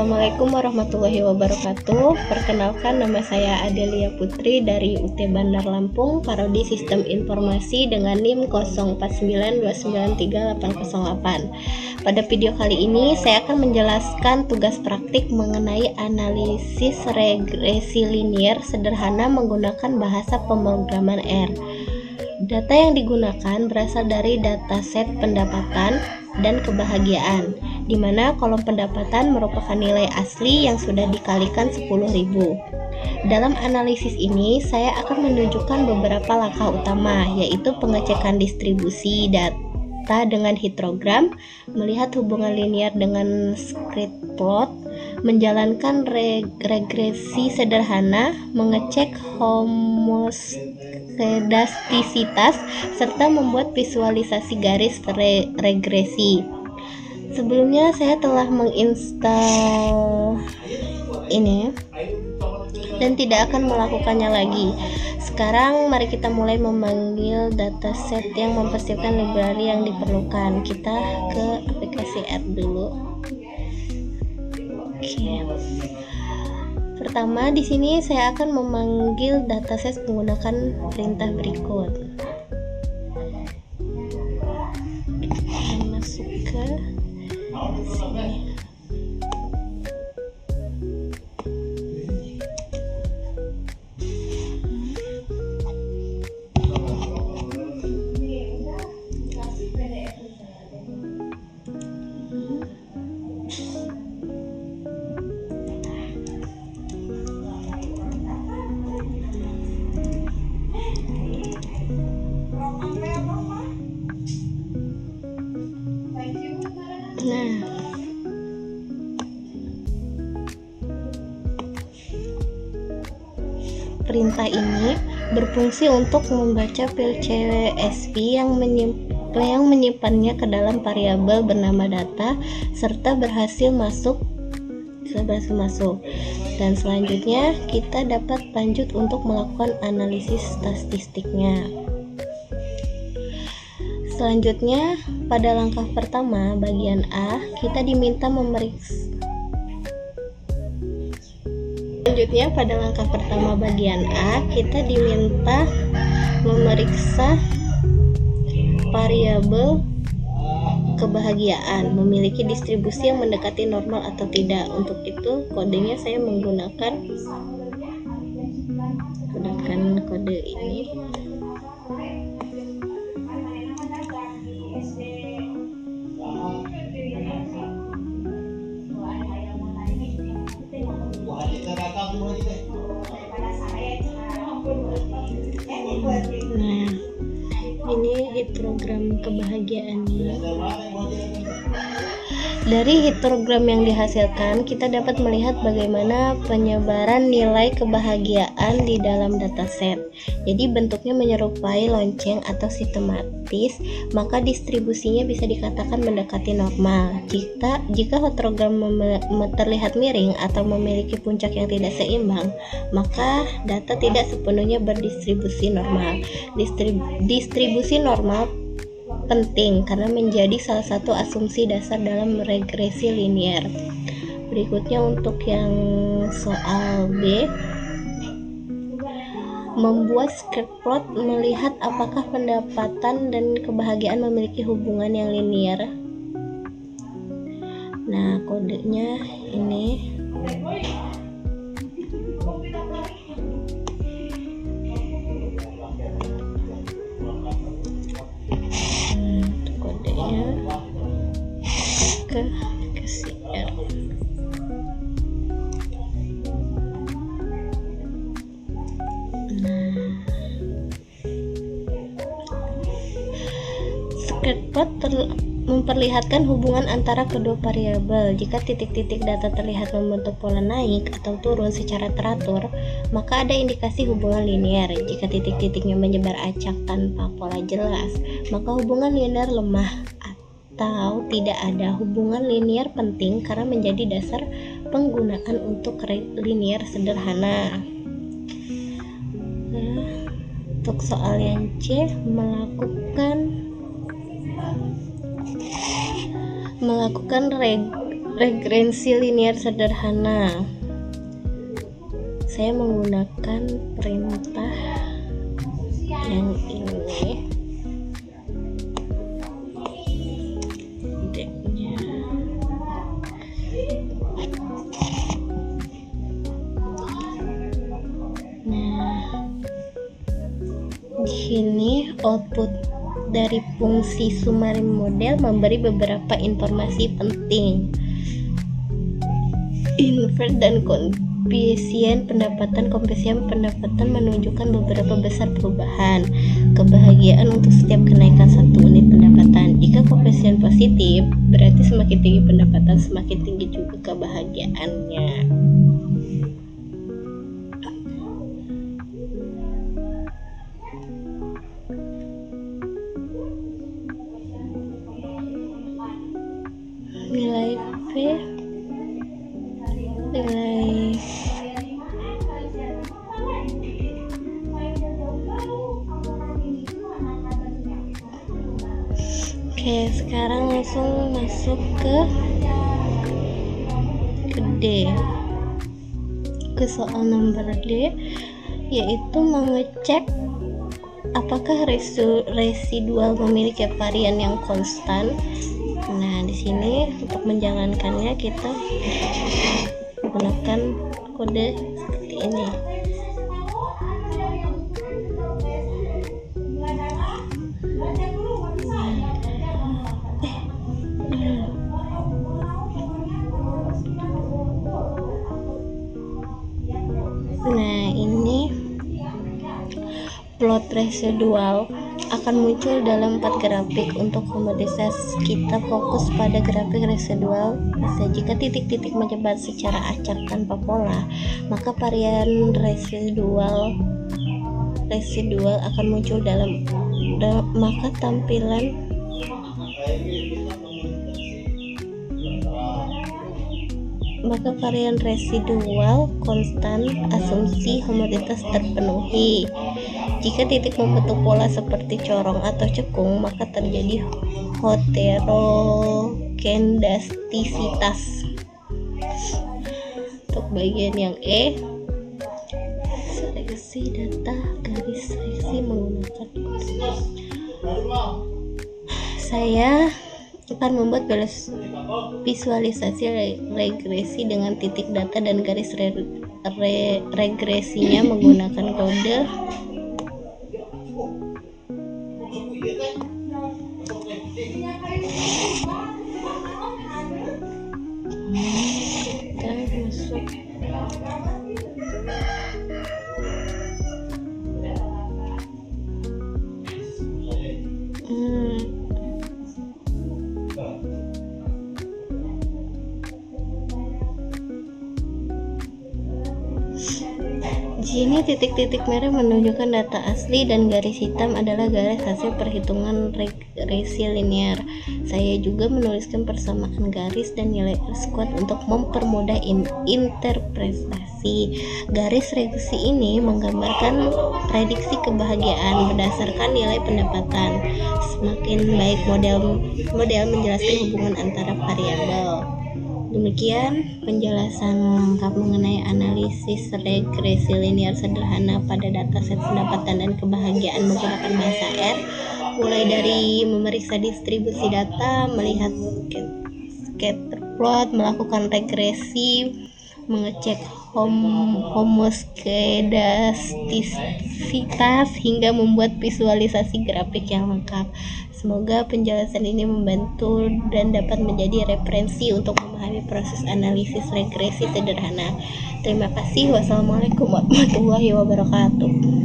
Assalamualaikum warahmatullahi wabarakatuh. Perkenalkan, nama saya Adelia Putri dari UT Bandar Lampung, Prodi Sistem Informasi dengan NIM 0492938808. Pada video kali ini saya akan menjelaskan tugas praktik mengenai analisis regresi linier sederhana menggunakan bahasa pemrograman R. Data yang digunakan berasal dari dataset pendapatan dan kebahagiaan, di mana kolom pendapatan merupakan nilai asli yang sudah dikalikan 10.000. Dalam analisis ini, saya akan menunjukkan beberapa langkah utama, yaitu pengecekan distribusi data dengan histogram, melihat hubungan linier dengan script plot, menjalankan regresi sederhana, mengecek homoskedastisitas, serta membuat visualisasi garis regresi. Sebelumnya saya telah menginstal ini dan tidak akan melakukannya lagi. Sekarang mari kita mulai memanggil dataset yang mempersiapkan library yang diperlukan. Kita ke aplikasi R dulu. Oke. Pertama, di sini saya akan memanggil dataset menggunakan perintah berikut. Masuk ke sini. Nah, perintah ini berfungsi untuk membaca file CSV yang menyimpannya ke dalam variabel bernama data serta berhasil masuk. Dan selanjutnya kita dapat lanjut untuk melakukan analisis statistiknya. Selanjutnya, pada langkah pertama bagian A, kita diminta memeriksa. Selanjutnya, pada langkah pertama bagian A, kita diminta memeriksa variabel kebahagiaan memiliki distribusi yang mendekati normal atau tidak. Untuk itu, kodenya saya menggunakan kode ini. Nah, ini histogram kebahagiaannya. Dari histogram yang dihasilkan, kita dapat melihat bagaimana penyebaran nilai kebahagiaan di dalam dataset. Jadi bentuknya menyerupai lonceng atau sistematis, maka distribusinya bisa dikatakan mendekati normal. Jika histogram terlihat miring atau memiliki puncak yang tidak seimbang, maka data tidak sepenuhnya berdistribusi normal. Distribusi normal penting karena menjadi salah satu asumsi dasar dalam regresi linier. Berikutnya untuk yang soal B, membuat script plot melihat apakah pendapatan dan kebahagiaan memiliki hubungan yang linier. Nah, kodenya ini. Ke aplikasi R. Nah, script plot memperlihatkan hubungan antara kedua variabel. Jika titik-titik data terlihat membentuk pola naik atau turun secara teratur, maka ada indikasi hubungan linier. Jika titik-titiknya menyebar acak tanpa pola jelas, maka hubungan linier lemah atau tidak ada. Hubungan linier penting karena menjadi dasar penggunaan untuk linier sederhana. Untuk soal yang C, melakukan regresi linier sederhana. Saya menggunakan perintah yang ini. D-nya. Nah, di sini output dari fungsi summary model memberi beberapa informasi penting. Invert dan koefisien pendapatan menunjukkan beberapa besar perubahan kebahagiaan untuk setiap kenaikan 1 unit pendapatan. Jika koefisien positif, berarti semakin tinggi pendapatan, semakin tinggi juga kebahagiaannya. Nilai P, nilai Oke, sekarang langsung masuk ke D, ke soal nomor D, yaitu mengecek apakah residual memiliki varian yang konstan. Nah, di sini untuk menjalankannya kita menggunakan kode seperti ini. Nah, ini plot residual akan muncul dalam 4 grafik. Untuk komoditas kita fokus pada grafik residual. Jika titik-titik menyebar secara acak tanpa pola, maka varian residual akan muncul dalam maka tampilan varian residual konstan asumsi homogenitas terpenuhi. Jika titik membentuk pola seperti corong atau cekung, maka terjadi heterogendastisitas. Untuk bagian yang E, seleksi data garis seleksi menggunakan saya akan membuat visualisasi regresi dengan titik data dan garis regresinya menggunakan kode Di sini titik-titik merah menunjukkan data asli dan garis hitam adalah garis hasil perhitungan regresi linier. Saya juga menuliskan persamaan garis dan nilai R-squared untuk mempermudah interpretasi. Garis regresi ini menggambarkan prediksi kebahagiaan berdasarkan nilai pendapatan. Semakin baik model menjelaskan hubungan antara variabel. Demikian penjelasan lengkap mengenai analisis regresi linier sederhana pada dataset pendapatan dan kebahagiaan menggunakan bahasa R, mulai dari memeriksa distribusi data, melihat scatter plot, melakukan regresi, mengecek homoskedastisitas, hingga membuat visualisasi grafik yang lengkap. Semoga penjelasan ini membantu dan dapat menjadi referensi untuk memahami proses analisis regresi sederhana. Terima kasih. Wassalamualaikum warahmatullahi wabarakatuh.